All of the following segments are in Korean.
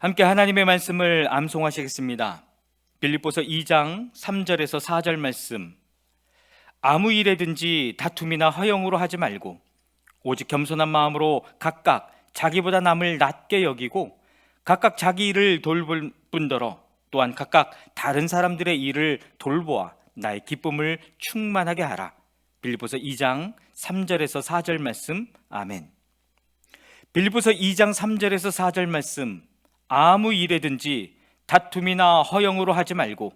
함께 하나님의 말씀을 암송하시겠습니다. 빌립보서 2장 3절에서 4절 말씀. 아무 일에든지 다툼이나 허영으로 하지 말고 오직 겸손한 마음으로 각각 자기보다 남을 낮게 여기고 각각 자기 일을 돌볼 뿐더러 또한 각각 다른 사람들의 일을 돌보아 나의 기쁨을 충만하게 하라. 빌립보서 2장 3절에서 4절 말씀. 아멘. 빌립보서 2장 3절에서 4절 말씀. 아무 일에든지 다툼이나 허영으로 하지 말고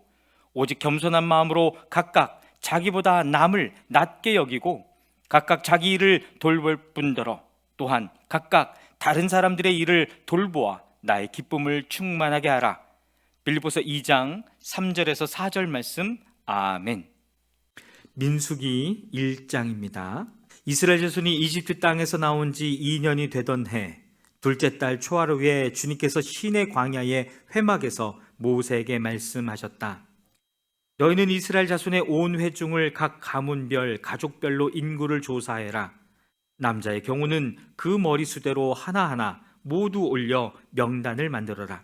오직 겸손한 마음으로 각각 자기보다 남을 낮게 여기고 각각 자기 일을 돌볼 뿐더러 또한 각각 다른 사람들의 일을 돌보아 나의 기쁨을 충만하게 하라. 빌립보서 2장 3절에서 4절 말씀. 아멘. 민수기 1장입니다. 이스라엘 자손이 이집트 땅에서 나온 지 2년이 되던 해 둘째 달 초하루에 주님께서 시내 광야의 회막에서 모세에게 말씀하셨다. 너희는 이스라엘 자손의 온 회중을 각 가문별 가족별로 인구를 조사해라. 남자의 경우는 그 머리수대로 하나하나 모두 올려 명단을 만들어라.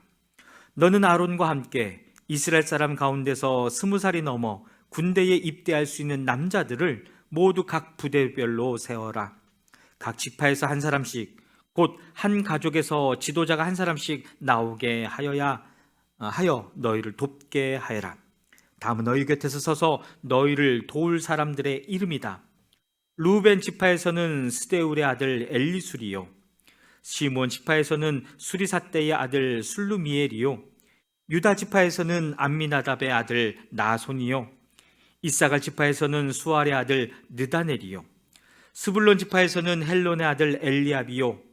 너는 아론과 함께 이스라엘 사람 가운데서 20살이 넘어 군대에 입대할 수 있는 남자들을 모두 각 부대별로 세워라. 각 지파에서 한 사람씩, 곧 한 가족에서 지도자가 한 사람씩 나오게 하여 너희를 돕게 하여라. 다음은 너희 곁에서 서서 너희를 도울 사람들의 이름이다. 루벤 지파에서는 스데울의 아들 엘리술이요, 시므온 지파에서는 수리삿대의 아들 술루미엘이요, 유다 지파에서는 암미나답의 아들 나손이요, 이사갈 지파에서는 수알의 아들 느다넬이요, 스불론 지파에서는 헬론의 아들 엘리압이요,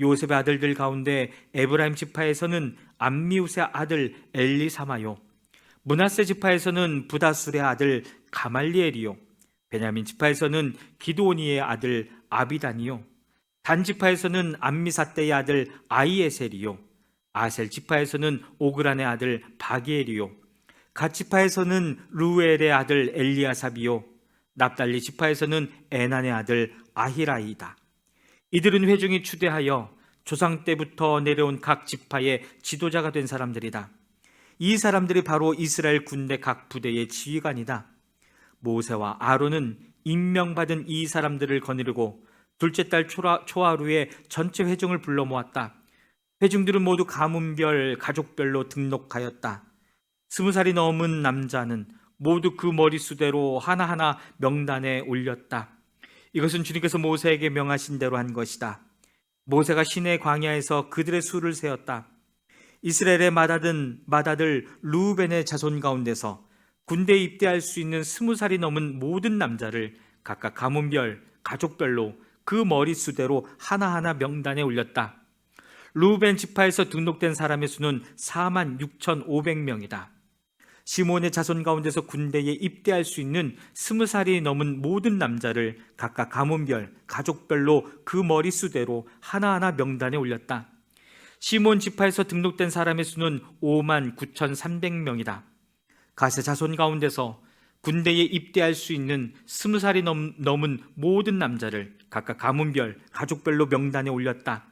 요셉의 아들들 가운데 에브라임 지파에서는 암미우스의 아들 엘리사마요, 므낫세 지파에서는 부다술의 아들 가말리엘이요, 베냐민 지파에서는 기드오니의 아들 아비단이요, 단 지파에서는 암미사떼의 아들 아이에셀이요, 아셀 지파에서는 오그란의 아들 바기엘이요, 갓 지파에서는 루엘의 아들 엘리아삽이요, 납달리 지파에서는 에난의 아들 아히라이다. 이들은 회중이 추대하여 조상 때부터 내려온 각 지파의 지도자가 된 사람들이다. 이 사람들이 바로 이스라엘 군대 각 부대의 지휘관이다. 모세와 아론은 임명받은 이 사람들을 거느리고 둘째 달 초하루에 전체 회중을 불러 모았다. 회중들은 모두 가문별 가족별로 등록하였다. 20살이 넘은 남자는 모두 그 머리수대로 하나하나 명단에 올렸다. 이것은 주님께서 모세에게 명하신 대로 한 것이다. 모세가 시내 광야에서 그들의 수를 세었다. 이스라엘의 맏아들 루벤의 자손 가운데서 군대에 입대할 수 있는 20살이 넘은 모든 남자를 각각 가문별, 가족별로 그 머리수대로 하나하나 명단에 올렸다. 루벤 지파에서 등록된 사람의 수는 46,500명이다. 시므온의 자손 가운데서 군대에 입대할 수 있는 20살이 넘은 모든 남자를 각각 가문별, 가족별로 그 머리수대로 하나하나 명단에 올렸다. 시므온 지파에서 등록된 사람의 수는 59,300명이다. 갓의 자손 가운데서 군대에 입대할 수 있는 20살이 넘은 모든 남자를 각각 가문별, 가족별로 명단에 올렸다.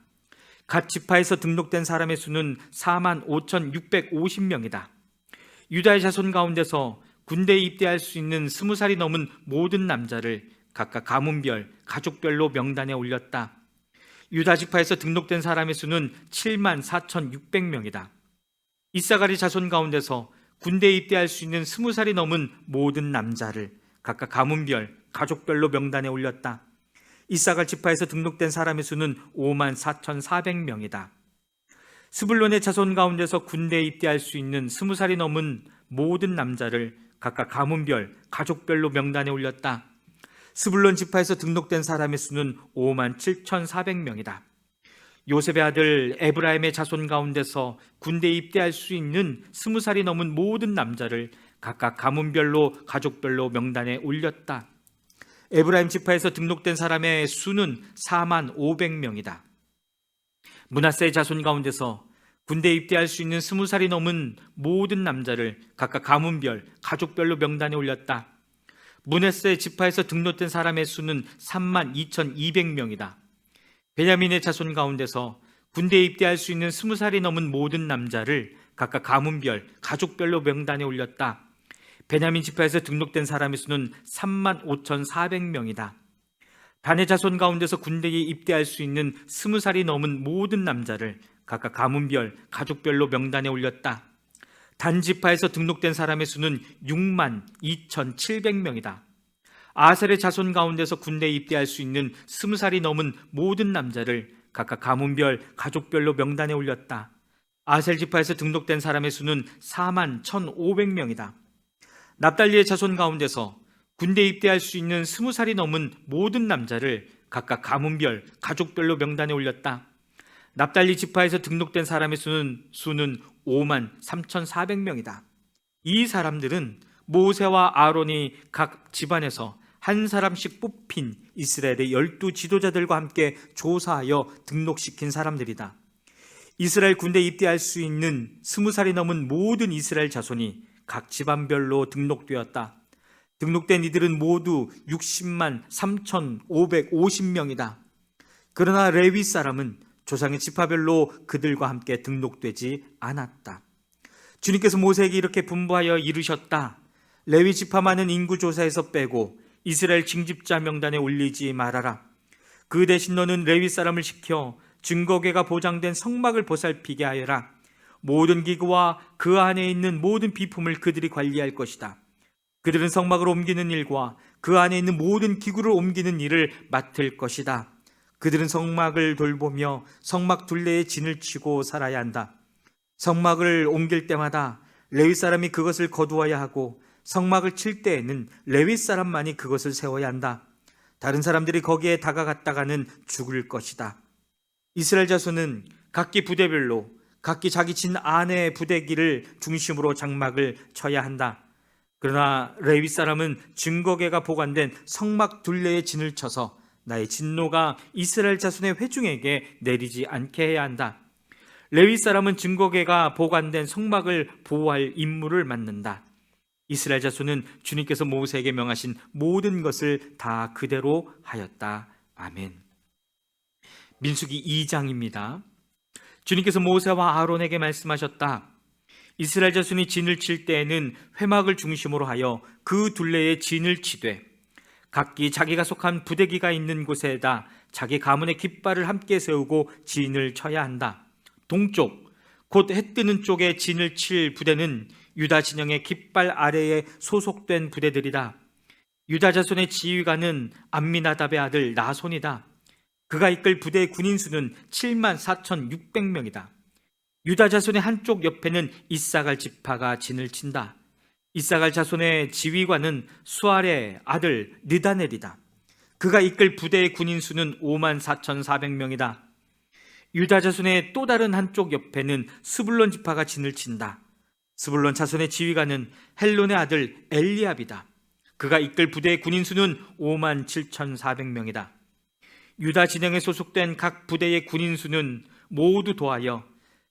갓 지파에서 등록된 사람의 수는 45,650명이다. 유다의 자손 가운데서 군대에 입대할 수 있는 20살이 넘은 모든 남자를 각각 가문별, 가족별로 명단에 올렸다. 유다 지파에서 등록된 사람의 수는 74,600명이다. 이사갈의 자손 가운데서 군대에 입대할 수 있는 20살이 넘은 모든 남자를 각각 가문별, 가족별로 명단에 올렸다. 이사갈 지파에서 등록된 사람의 수는 54,400명이다. 스불론의 자손 가운데서 군대에 입대할 수 있는 20살이 넘은 모든 남자를 각각 가문별, 가족별로 명단에 올렸다. 스불론 지파에서 등록된 사람의 수는 57,400명이다. 요셉의 아들 에브라임의 자손 가운데서 군대에 입대할 수 있는 20살이 넘은 모든 남자를 각각 가문별로, 가족별로 명단에 올렸다. 에브라임 지파에서 등록된 사람의 수는 45,000명이다. 므낫세의 자손 가운데서 군대에 입대할 수 있는 20살이 넘은 모든 남자를 각각 가문별, 가족별로 명단에 올렸다. 므낫세 지파에서 등록된 사람의 수는 32,200명이다. 베냐민의 자손 가운데서 군대에 입대할 수 있는 20살이 넘은 모든 남자를 각각 가문별, 가족별로 명단에 올렸다. 베냐민 지파에서 등록된 사람의 수는 35,400명이다. 단의 자손 가운데서 군대에 입대할 수 있는 20살이 넘은 모든 남자를 각각 가문별, 가족별로 명단에 올렸다. 단 지파에서 등록된 사람의 수는 62,700명이다. 아셀의 자손 가운데서 군대에 입대할 수 있는 20살이 넘은 모든 남자를 각각 가문별, 가족별로 명단에 올렸다. 아셀 지파에서 등록된 사람의 수는 41,500명이다. 납달리의 자손 가운데서 군대에 입대할 수 있는 20살이 넘은 모든 남자를 각각 가문별, 가족별로 명단에 올렸다. 납달리 지파에서 등록된 사람의 수는 53,400명이다. 이 사람들은 모세와 아론이 각 집안에서 한 사람씩 뽑힌 이스라엘의 12 지도자들과 함께 조사하여 등록시킨 사람들이다. 이스라엘 군대에 입대할 수 있는 20살이 넘은 모든 이스라엘 자손이 각 집안별로 등록되었다. 등록된 이들은 모두 60만 3,550명이다. 그러나 레위 사람은 조상의 지파별로 그들과 함께 등록되지 않았다. 주님께서 모세에게 이렇게 분부하여 이르셨다. 레위 지파만은 인구 조사에서 빼고 이스라엘 징집자 명단에 올리지 말아라. 그 대신 너는 레위 사람을 시켜 증거궤가 보장된 성막을 보살피게 하여라. 모든 기구와 그 안에 있는 모든 비품을 그들이 관리할 것이다. 그들은 성막을 옮기는 일과 그 안에 있는 모든 기구를 옮기는 일을 맡을 것이다. 그들은 성막을 돌보며 성막 둘레에 진을 치고 살아야 한다. 성막을 옮길 때마다 레위 사람이 그것을 거두어야 하고 성막을 칠 때에는 레위 사람만이 그것을 세워야 한다. 다른 사람들이 거기에 다가갔다가는 죽을 것이다. 이스라엘 자손은 각기 부대별로 각기 자기 진 아내의 부대기를 중심으로 장막을 쳐야 한다. 그러나 레위 사람은 증거궤가 보관된 성막 둘레에 진을 쳐서 나의 진노가 이스라엘 자손의 회중에게 내리지 않게 해야 한다. 레위 사람은 증거궤가 보관된 성막을 보호할 임무를 맡는다. 이스라엘 자손은 주님께서 모세에게 명하신 모든 것을 다 그대로 하였다. 아멘. 민수기 2장입니다. 주님께서 모세와 아론에게 말씀하셨다. 이스라엘 자손이 진을 칠 때에는 회막을 중심으로 하여 그 둘레에 진을 치되 각기 자기가 속한 부대기가 있는 곳에다 자기 가문의 깃발을 함께 세우고 진을 쳐야 한다. 동쪽, 곧 해 뜨는 쪽에 진을 칠 부대는 유다 진영의 깃발 아래에 소속된 부대들이다. 유다 자손의 지휘관은 암미나답의 아들 나손이다. 그가 이끌 부대의 군인 수는 74,600명이다. 유다 자손의 한쪽 옆에는 이사갈 지파가 진을 친다. 이사갈 자손의 지휘관은 수알의 아들 느다넬이다. 그가 이끌 부대의 군인 수는 54,400명이다. 유다 자손의 또 다른 한쪽 옆에는 스불론 지파가 진을 친다. 스불론 자손의 지휘관은 헬론의 아들 엘리압이다. 그가 이끌 부대의 군인 수는 57,400명이다. 유다 진영에 소속된 각 부대의 군인 수는 모두 더하여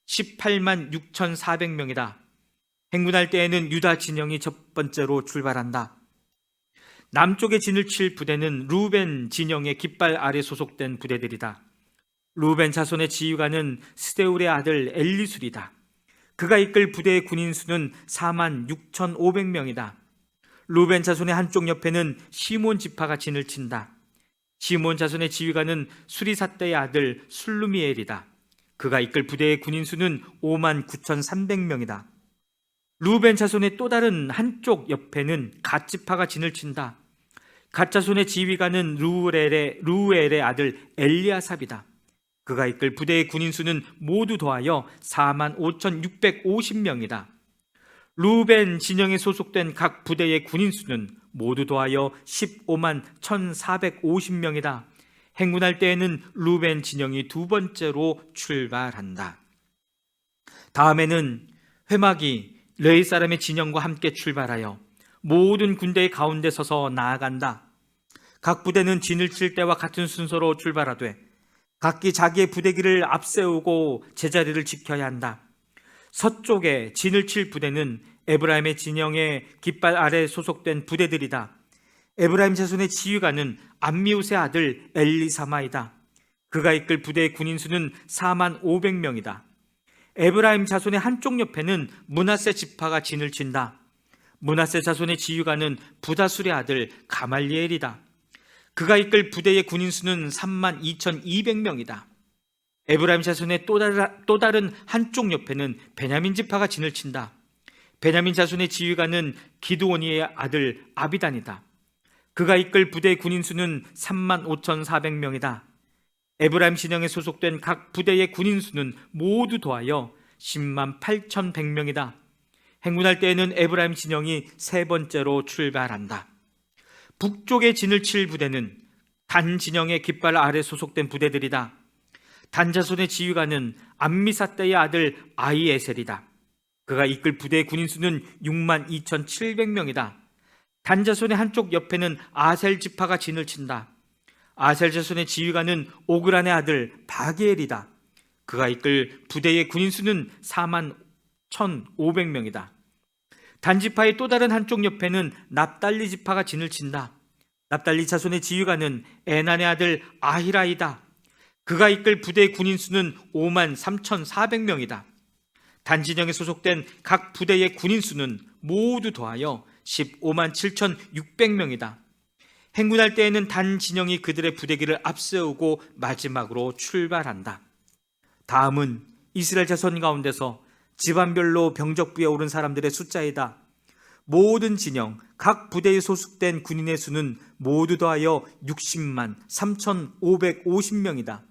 18만 6,400명이다. 행군할 때에는 유다 진영이 첫 번째로 출발한다. 남쪽에 진을 칠 부대는 루벤 진영의 깃발 아래 소속된 부대들이다. 루벤 자손의 지휘관은 스데울의 아들 엘리술이다. 그가 이끌 부대의 군인 수는 4만 6,500명이다. 루벤 자손의 한쪽 옆에는 시몬 지파가 진을 친다. 시몬 자손의 지휘관은 수리사떼의 아들 술루미엘이다. 그가 이끌 부대의 군인 수는 5만 9,300명이다. 루벤 자손의 또 다른 한쪽 옆에는 갓 지파가 진을 친다. 갓 자손의 지휘관은 루엘의 아들 엘리아삽이다. 그가 이끌 부대의 군인 수는 모두 더하여 4만 5,650명이다. 루벤 진영에 소속된 각 부대의 군인 수는 모두 더하여 15만 1,450명이다. 행군할 때에는 루벤 진영이 두 번째로 출발한다. 다음에는 회막이 레위 사람의 진영과 함께 출발하여 모든 군대의 가운데 서서 나아간다. 각 부대는 진을 칠 때와 같은 순서로 출발하되 각기 자기의 부대기를 앞세우고 제자리를 지켜야 한다. 서쪽에 진을 칠 부대는 에브라임의 진영의 깃발 아래 소속된 부대들이다. 에브라임 자손의 지휘관은 암미웃의 아들 엘리사마이다. 그가 이끌 부대의 군인 수는 4만 500명이다. 에브라임 자손의 한쪽 옆에는 므낫세 지파가 진을 친다. 므낫세 자손의 지휘관은 부다술의 아들 가말리엘이다. 그가 이끌 부대의 군인 수는 3만 2,200명이다. 에브라임 자손의 또 다른 한쪽 옆에는 베냐민 지파가 진을 친다. 베냐민 자손의 지휘관은 기드오니의 아들 아비단이다. 그가 이끌 부대의 군인 수는 3만 5,400명이다. 에브라임 진영에 소속된 각 부대의 군인 수는 모두 더하여 10만 8,100명이다. 행군할 때에는 에브라임 진영이 세 번째로 출발한다. 북쪽에 진을 칠 부대는 단 진영의 깃발 아래 소속된 부대들이다. 단 자손의 지휘관은 암미사떼의 아들 아히에셀이다. 그가 이끌 부대의 군인 수는 6만 2,700명이다. 단 자손의 한쪽 옆에는 아셀 지파가 진을 친다. 아셀 자손의 지휘관은 오그란의 아들 바게엘이다. 그가 이끌 부대의 군인 수는 4만 1,500명이다. 단 지파의 또 다른 한쪽 옆에는 납달리 지파가 진을 친다. 납달리 자손의 지휘관은 에난의 아들 아히라이다. 그가 이끌 부대의 군인 수는 5만 3,400명이다. 단 진영에 소속된 각 부대의 군인 수는 모두 더하여 15만 7,600명이다. 행군할 때에는 단 진영이 그들의 부대기를 앞세우고 마지막으로 출발한다. 다음은 이스라엘 자손 가운데서 집안별로 병적부에 오른 사람들의 숫자이다. 모든 진영, 각 부대에 소속된 군인의 수는 모두 더하여 60만 3,550명이다.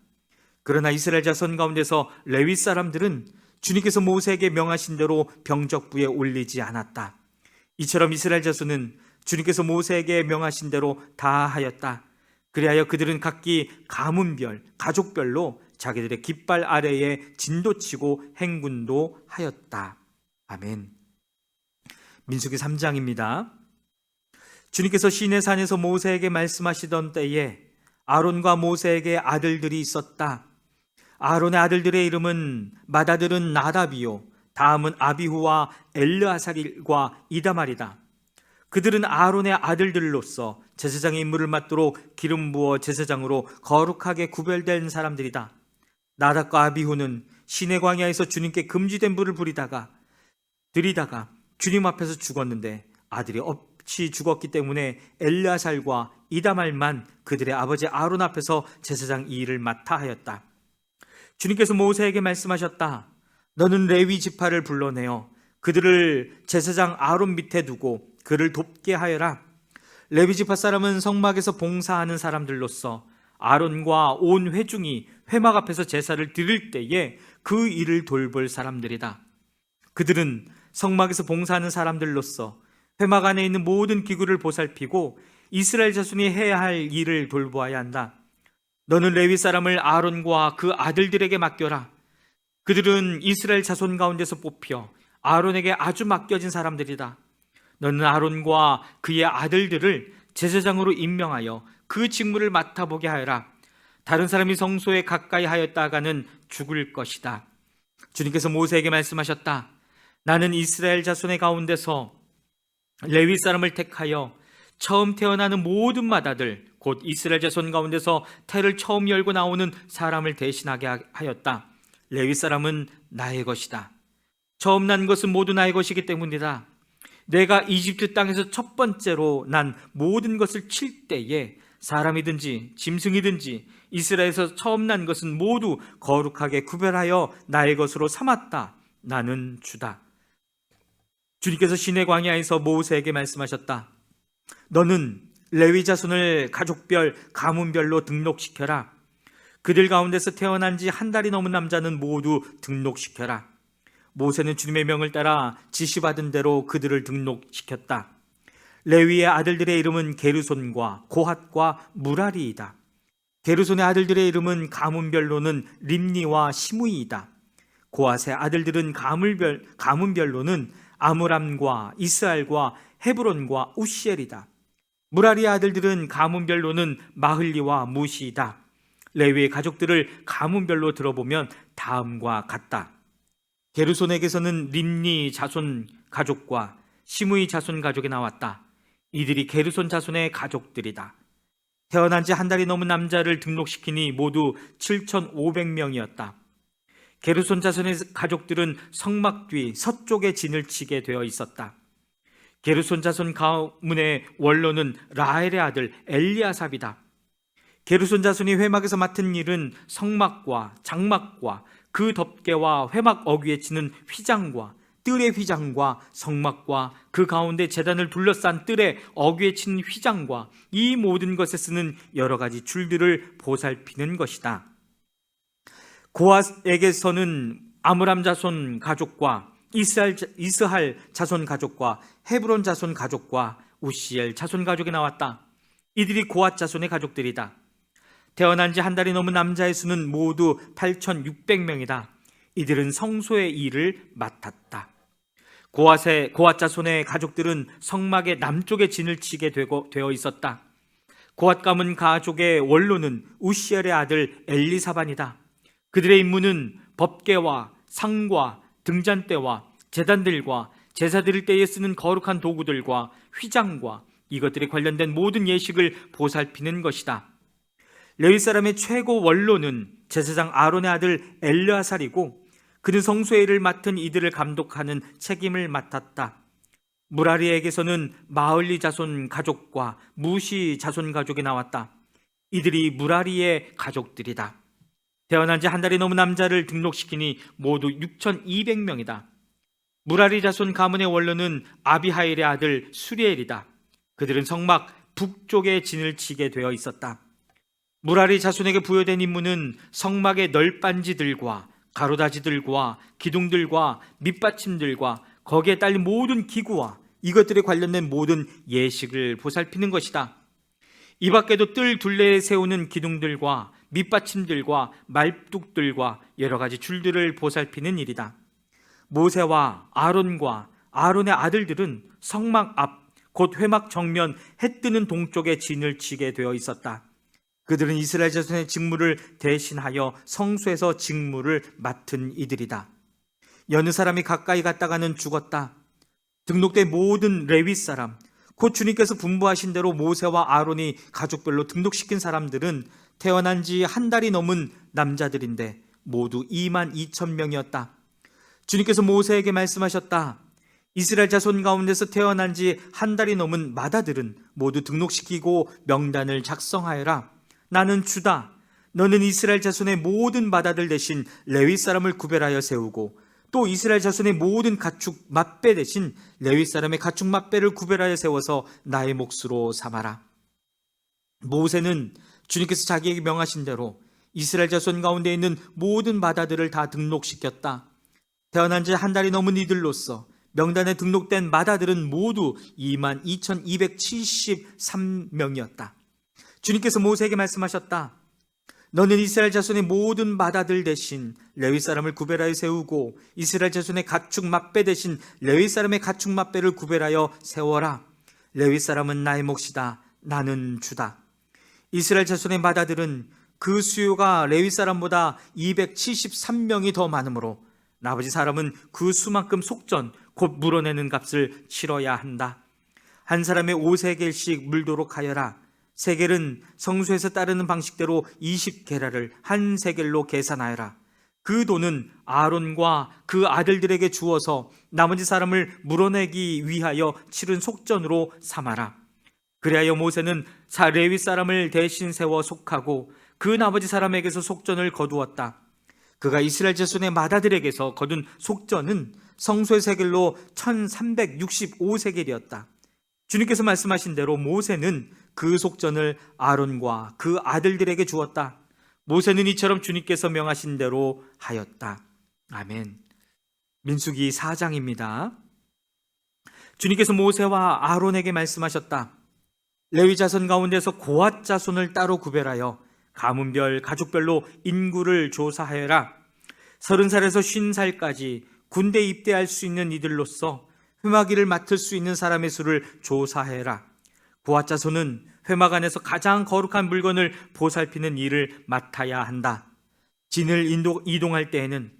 그러나 이스라엘 자손 가운데서 레위 사람들은 주님께서 모세에게 명하신 대로 병적부에 올리지 않았다. 이처럼 이스라엘 자손은 주님께서 모세에게 명하신 대로 다 하였다. 그리하여 그들은 각기 가문별, 가족별로 자기들의 깃발 아래에 진도치고 행군도 하였다. 아멘. 민수기 3장입니다. 주님께서 시내산에서 모세에게 말씀하시던 때에 아론과 모세에게 아들들이 있었다. 아론의 아들들의 이름은 맏아들은 나답이요, 다음은 아비후와 엘르아살과 이다말이다. 그들은 아론의 아들들로서 제사장의 임무를 맡도록 기름 부어 제사장으로 거룩하게 구별된 사람들이다. 나답과 아비후는 시내 광야에서 주님께 금지된 불을 들이다가 주님 앞에서 죽었는데 아들이 없이 죽었기 때문에 엘르아살과 이다말만 그들의 아버지 아론 앞에서 제사장 이 일을 맡아 하였다. 주님께서 모세에게 말씀하셨다. 너는 레위 지파를 불러내어 그들을 제사장 아론 밑에 두고 그를 돕게 하여라. 레위 지파 사람은 성막에서 봉사하는 사람들로서 아론과 온 회중이 회막 앞에서 제사를 드릴 때에 그 일을 돌볼 사람들이다. 그들은 성막에서 봉사하는 사람들로서 회막 안에 있는 모든 기구를 보살피고 이스라엘 자손이 해야 할 일을 돌보아야 한다. 너는 레위 사람을 아론과 그 아들들에게 맡겨라. 그들은 이스라엘 자손 가운데서 뽑혀 아론에게 아주 맡겨진 사람들이다. 너는 아론과 그의 아들들을 제사장으로 임명하여 그 직무를 맡아보게 하여라. 다른 사람이 성소에 가까이 하였다가는 죽을 것이다. 주님께서 모세에게 말씀하셨다. 나는 이스라엘 자손의 가운데서 레위 사람을 택하여 처음 태어나는 모든 맏아들 곧 이스라엘 자손 가운데서 태를 처음 열고 나오는 사람을 대신하게 하였다. 레위 사람은 나의 것이다. 처음 난 것은 모두 나의 것이기 때문이다. 내가 이집트 땅에서 첫 번째로 난 모든 것을 칠 때에 사람이든지 짐승이든지 이스라엘에서 처음 난 것은 모두 거룩하게 구별하여 나의 것으로 삼았다. 나는 주다. 주님께서 시내 광야에서 모세에게 말씀하셨다. 너는 레위 자손을 가족별, 가문별로 등록시켜라. 그들 가운데서 태어난 지 한 달이 넘은 남자는 모두 등록시켜라. 모세는 주님의 명을 따라 지시받은 대로 그들을 등록시켰다. 레위의 아들들의 이름은 게르손과 고핫과 무라리이다. 게르손의 아들들의 이름은 가문별로는 림니와 시므이이다. 고핫의 아들들은 가문별로는 아므람과 이스알과 헤브론과 우시엘이다. 무라리의 아들들은 가문별로는 마흘리와 무시이다. 레위의 가족들을 가문별로 들어보면 다음과 같다. 게르손에게서는 림니 자손 가족과 시므이 자손 가족이 나왔다. 이들이 게르손 자손의 가족들이다. 태어난 지 한 달이 넘은 남자를 등록시키니 모두 7,500명이었다. 게르손 자손의 가족들은 성막 뒤 서쪽에 진을 치게 되어 있었다. 게르손 자손 가문의 원로는 라헬의 아들 엘리아삽이다. 게르손 자손이 회막에서 맡은 일은 성막과 장막과 그 덮개와 회막 어귀에 치는 휘장과 뜰의 휘장과 성막과 그 가운데 제단을 둘러싼 뜰의 어귀에 치는 휘장과 이 모든 것에 쓰는 여러 가지 줄들을 보살피는 것이다. 고앗에게서는 아므람 자손 가족과 이스할 자손 가족과 헤브론 자손 가족과 우시엘 자손 가족이 나왔다. 이들이 고앗 자손의 가족들이다. 태어난 지 한 달이 넘은 남자의 수는 모두 8,600명이다. 이들은 성소의 일을 맡았다. 고앗 자손의 가족들은 성막의 남쪽에 진을 치게 되어 있었다. 고앗 가문 가족의 원로는 우시엘의 아들 엘리사반이다. 그들의 임무는 법궤와 상과 등잔대와 제단들과 제사 드릴 때에 쓰는 거룩한 도구들과 휘장과 이것들에 관련된 모든 예식을 보살피는 것이다. 레위 사람의 최고 원로는 제사장 아론의 아들 엘르아살이고 그는 성소의 일을 맡은 이들을 감독하는 책임을 맡았다. 무라리에게서는 마흘리 자손 가족과 무시 자손 가족이 나왔다. 이들이 무라리의 가족들이다. 태어난 지 한 달이 넘은 남자를 등록시키니 모두 6,200명이다. 무라리 자손 가문의 원로는 아비하일의 아들 수리엘이다. 그들은 성막 북쪽에 진을 치게 되어 있었다. 무라리 자손에게 부여된 임무는 성막의 널빤지들과 가로다지들과 기둥들과 밑받침들과 거기에 딸린 모든 기구와 이것들에 관련된 모든 예식을 보살피는 것이다. 이 밖에도 뜰 둘레에 세우는 기둥들과 밑받침들과 말뚝들과 여러 가지 줄들을 보살피는 일이다. 모세와 아론과 아론의 아들들은 성막 앞, 곧 회막 정면 해 뜨는 동쪽에 진을 치게 되어 있었다. 그들은 이스라엘 자손의 직무를 대신하여 성소에서 직무를 맡은 이들이다. 여느 사람이 가까이 갔다가는 죽었다. 등록된 모든 레위 사람, 곧 주님께서 분부하신 대로 모세와 아론이 가족별로 등록시킨 사람들은 태어난 지 한 달이 넘은 남자들인데 모두 22,000명이었다. 주님께서 모세에게 말씀하셨다. 이스라엘 자손 가운데서 태어난 지 한 달이 넘은 마다들은 모두 등록시키고 명단을 작성하여라. 나는 주다. 너는 이스라엘 자손의 모든 마다들 대신 레위 사람을 구별하여 세우고 또 이스라엘 자손의 모든 가축 맏배 대신 레위 사람의 가축 맏배를 구별하여 세워서 나의 몫으로 삼아라. 모세는 주님께서 자기에게 명하신 대로 이스라엘 자손 가운데 있는 모든 마다들을 다 등록시켰다. 태어난 지 한 달이 넘은 이들로서 명단에 등록된 마다들은 모두 22,273명이었다. 주님께서 모세에게 말씀하셨다. 너는 이스라엘 자손의 모든 마다들 대신 레위 사람을 구별하여 세우고 이스라엘 자손의 가축 맏배 대신 레위 사람의 가축 맏배를 구별하여 세워라. 레위 사람은 나의 몫이다. 나는 주다. 이스라엘 자손의 마다들은 그 수요가 레위 사람보다 273명이 더 많으므로 나머지 사람은 그 수만큼 속전 곧 물어내는 값을 치러야 한다. 한 사람의 5세겔씩 물도록 하여라. 세겔은 성소에서 따르는 방식대로 20게라를 한 세겔로 계산하여라. 그 돈은 아론과 그 아들들에게 주어서 나머지 사람을 물어내기 위하여 치른 속전으로 삼아라. 그리하여 모세는 레위 사람을 대신 세워 속하고 그 나머지 사람에게서 속전을 거두었다. 그가 이스라엘 자손의 마다들에게서 거둔 속전은 성소의 세겔로 1365세겔이었다. 주님께서 말씀하신 대로 모세는 그 속전을 아론과 그 아들들에게 주었다. 모세는 이처럼 주님께서 명하신 대로 하였다. 아멘. 민수기 4장입니다. 주님께서 모세와 아론에게 말씀하셨다. 레위 자손 가운데서 고앗 자손을 따로 구별하여 가문별, 가족별로 인구를 조사하여라. 30살에서 50살까지 군대 입대할 수 있는 이들로서 회막일을 맡을 수 있는 사람의 수를 조사해라. 고앗 자손은 회막 안에서 가장 거룩한 물건을 보살피는 일을 맡아야 한다. 진을 이동할 때에는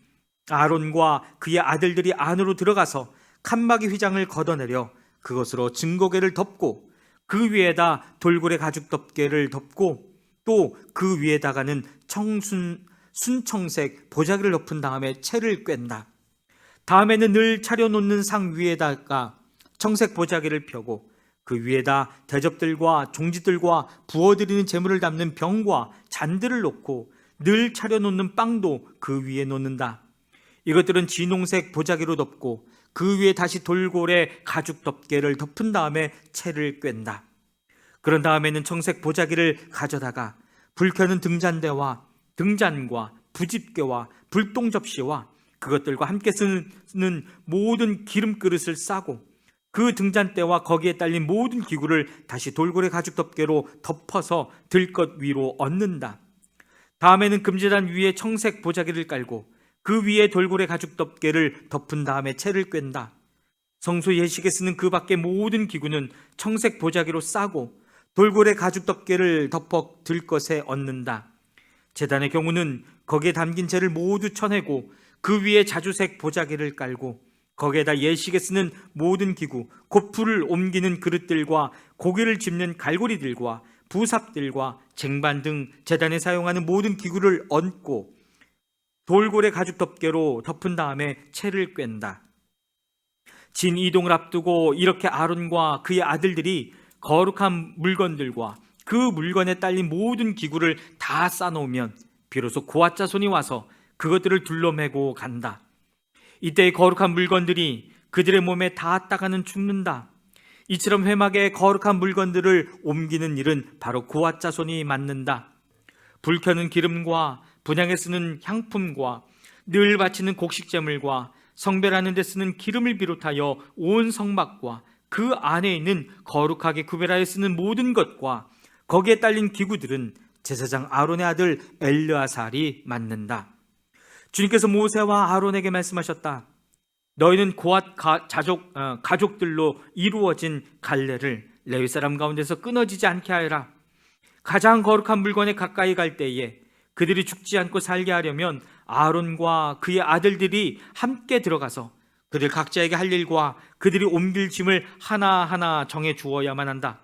아론과 그의 아들들이 안으로 들어가서 칸막이 휘장을 걷어내려 그것으로 증거궤를 덮고 그 위에다 돌고래 가죽 덮개를 덮고 또 그 위에다가는 순청색 보자기를 덮은 다음에 채를 꿰다. 다음에는 늘 차려놓는 상 위에다가 청색 보자기를 펴고 그 위에다 대접들과 종지들과 부어드리는 제물을 담는 병과 잔들을 놓고 늘 차려놓는 빵도 그 위에 놓는다. 이것들은 진홍색 보자기로 덮고 그 위에 다시 돌고래 가죽 덮개를 덮은 다음에 채를 꿰다. 그런 다음에는 청색 보자기를 가져다가 불 켜는 등잔대와 등잔과 부집개와 불똥 접시와 그것들과 함께 쓰는 모든 기름 그릇을 싸고 그 등잔대와 거기에 딸린 모든 기구를 다시 돌고래 가죽 덮개로 덮어서 들것 위로 얹는다. 다음에는 금제단 위에 청색 보자기를 깔고 그 위에 돌고래 가죽 덮개를 덮은 다음에 채를 꿰다. 성소 예식에 쓰는 그 밖의 모든 기구는 청색 보자기로 싸고 돌고래 가죽 덮개를 덮어 들것에 얹는다. 제단의 경우는 거기에 담긴 재를 모두 쳐내고 그 위에 자주색 보자기를 깔고 거기에다 예식에 쓰는 모든 기구, 곧 불을 옮기는 그릇들과 고기를 짚는 갈고리들과 부삽들과 쟁반 등 제단에 사용하는 모든 기구를 얹고 돌고래 가죽 덮개로 덮은 다음에 채를 꿰다. 진 이동을 앞두고 이렇게 아론과 그의 아들들이 거룩한 물건들과 그 물건에 딸린 모든 기구를 다 싸놓으면 비로소 고앗 자손이 와서 그것들을 둘러매고 간다. 이때 거룩한 물건들이 그들의 몸에 닿았다가는 죽는다. 이처럼 회막에 거룩한 물건들을 옮기는 일은 바로 고앗 자손이 맡는다. 불 켜는 기름과 분향에 쓰는 향품과 늘 바치는 곡식제물과 성별하는 데 쓰는 기름을 비롯하여 온 성막과 그 안에 있는 거룩하게 구별하여 쓰는 모든 것과 거기에 딸린 기구들은 제사장 아론의 아들 엘르아살이 맡는다. 주님께서 모세와 아론에게 말씀하셨다. 너희는 고앗 가족들로 이루어진 갈래를 레위 사람 가운데서 끊어지지 않게 하여라. 가장 거룩한 물건에 가까이 갈 때에 그들이 죽지 않고 살게 하려면 아론과 그의 아들들이 함께 들어가서 그들 각자에게 할 일과 그들이 옮길 짐을 하나하나 정해 주어야만 한다.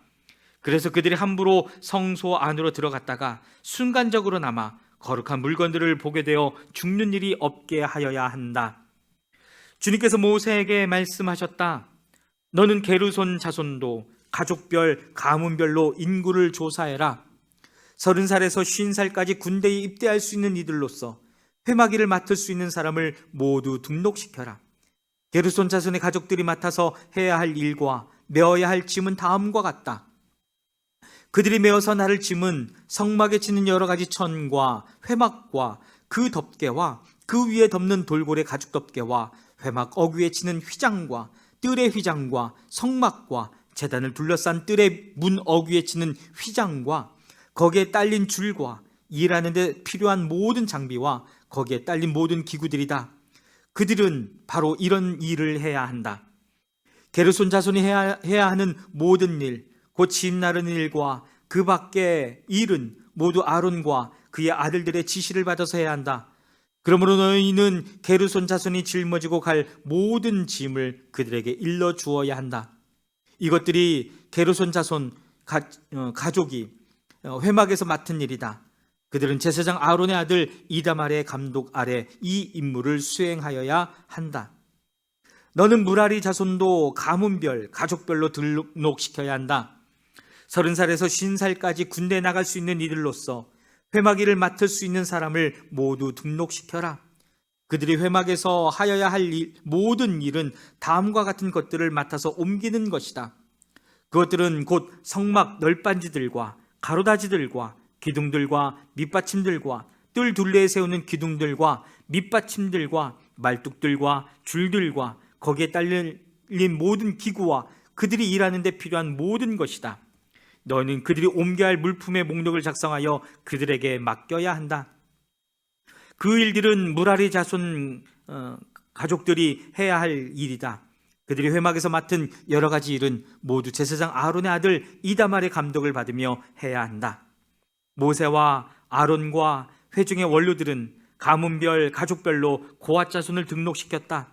그래서 그들이 함부로 성소 안으로 들어갔다가 순간적으로나마 거룩한 물건들을 보게 되어 죽는 일이 없게 하여야 한다. 주님께서 모세에게 말씀하셨다. 너는 게르손 자손도 가족별, 가문별로 인구를 조사해라. 30살에서 50살까지 군대에 입대할 수 있는 이들로서 회막일을 맡을 수 있는 사람을 모두 등록시켜라. 게르손 자손의 가족들이 맡아서 해야 할 일과 메어야 할 짐은 다음과 같다. 그들이 메어서 나를 짐은 성막에 치는 여러 가지 천과 회막과 그 덮개와 그 위에 덮는 돌고래 가죽 덮개와 회막 어귀에 치는 휘장과 뜰의 휘장과 성막과 제단을 둘러싼 뜰의 문 어귀에 치는 휘장과 거기에 딸린 줄과 일하는 데 필요한 모든 장비와 거기에 딸린 모든 기구들이다. 그들은 바로 이런 일을 해야 한다. 게르손 자손이 해야 하는 모든 일, 곧 짐 나르는 일과 그 밖의 일은 모두 아론과 그의 아들들의 지시를 받아서 해야 한다. 그러므로 너희는 게르손 자손이 짊어지고 갈 모든 짐을 그들에게 일러 주어야 한다. 이것들이 게르손 자손 가족이 회막에서 맡은 일이다. 그들은 제사장 아론의 아들 이다말의 감독 아래 이 임무를 수행하여야 한다. 너는 무라리 자손도 가문별, 가족별로 등록시켜야 한다. 30살에서 50살까지 군대에 나갈 수 있는 이들로서 회막 일을 맡을 수 있는 사람을 모두 등록시켜라. 그들이 회막에서 하여야 할 모든 일은 다음과 같은 것들을 맡아서 옮기는 것이다. 그것들은 곧 성막 널빤지들과 가로다지들과 기둥들과 밑받침들과 뜰 둘레에 세우는 기둥들과 밑받침들과 말뚝들과 줄들과 거기에 딸린 모든 기구와 그들이 일하는 데 필요한 모든 것이다. 너희는 그들이 옮겨야 할 물품의 목록을 작성하여 그들에게 맡겨야 한다. 그 일들은 무라리 자손 가족들이 해야 할 일이다. 그들이 회막에서 맡은 여러 가지 일은 모두 제사장 아론의 아들 이다말의 감독을 받으며 해야 한다. 모세와 아론과 회중의 원로들은 가문별, 가족별로 고앗 자손을 등록시켰다.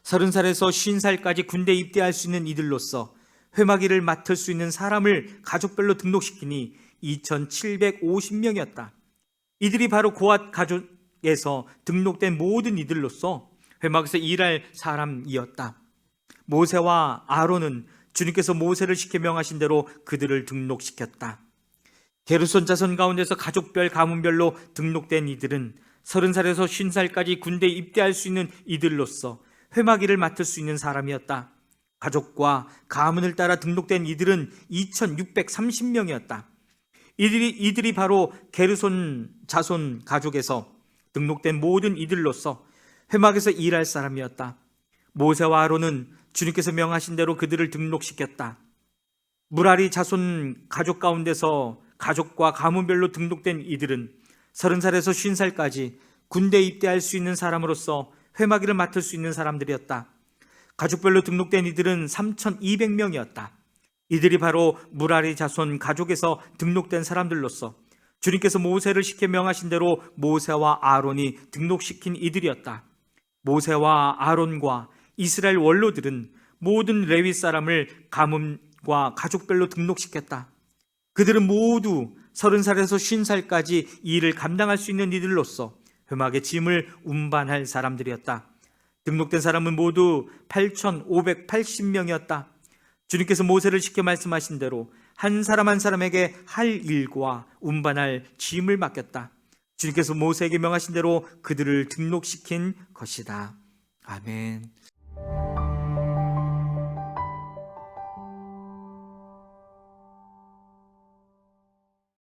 30살에서 50살까지 군대에 입대할 수 있는 이들로서 회막 일을 맡을 수 있는 사람을 가족별로 등록시키니 2,750명이었다. 이들이 바로 고앗 가족에서 등록된 모든 이들로서 회막에서 일할 사람이었다. 모세와 아론은 주님께서 모세를 시켜 명하신 대로 그들을 등록시켰다. 게르손 자손 가운데서 가족별 가문별로 등록된 이들은 30살에서 50살까지 군대에 입대할 수 있는 이들로서 회막 일을 맡을 수 있는 사람이었다. 가족과 가문을 따라 등록된 이들은 2,630명이었다. 이들이 바로 게르손 자손 가족에서 등록된 모든 이들로서 회막에서 일할 사람이었다. 모세와 아론은 주님께서 명하신 대로 그들을 등록시켰다. 무라리 자손 가족 가운데서 가족과 가문별로 등록된 이들은 30살에서 50살까지 군대에 입대할 수 있는 사람으로서 회막 일을 맡을 수 있는 사람들이었다. 가족별로 등록된 이들은 3,200명이었다. 이들이 바로 무라리 자손 가족에서 등록된 사람들로서 주님께서 모세를 시켜 명하신 대로 모세와 아론이 등록시킨 이들이었다. 모세와 아론과 이스라엘 원로들은 모든 레위 사람을 가문과 가족별로 등록시켰다. 그들은 모두 30살에서 50살까지 이 일을 감당할 수 있는 이들로서 회막의 짐을 운반할 사람들이었다. 등록된 사람은 모두 8,580명이었다. 주님께서 모세를 시켜 말씀하신 대로 한 사람 한 사람에게 할 일과 운반할 짐을 맡겼다. 주님께서 모세에게 명하신 대로 그들을 등록시킨 것이다. 아멘.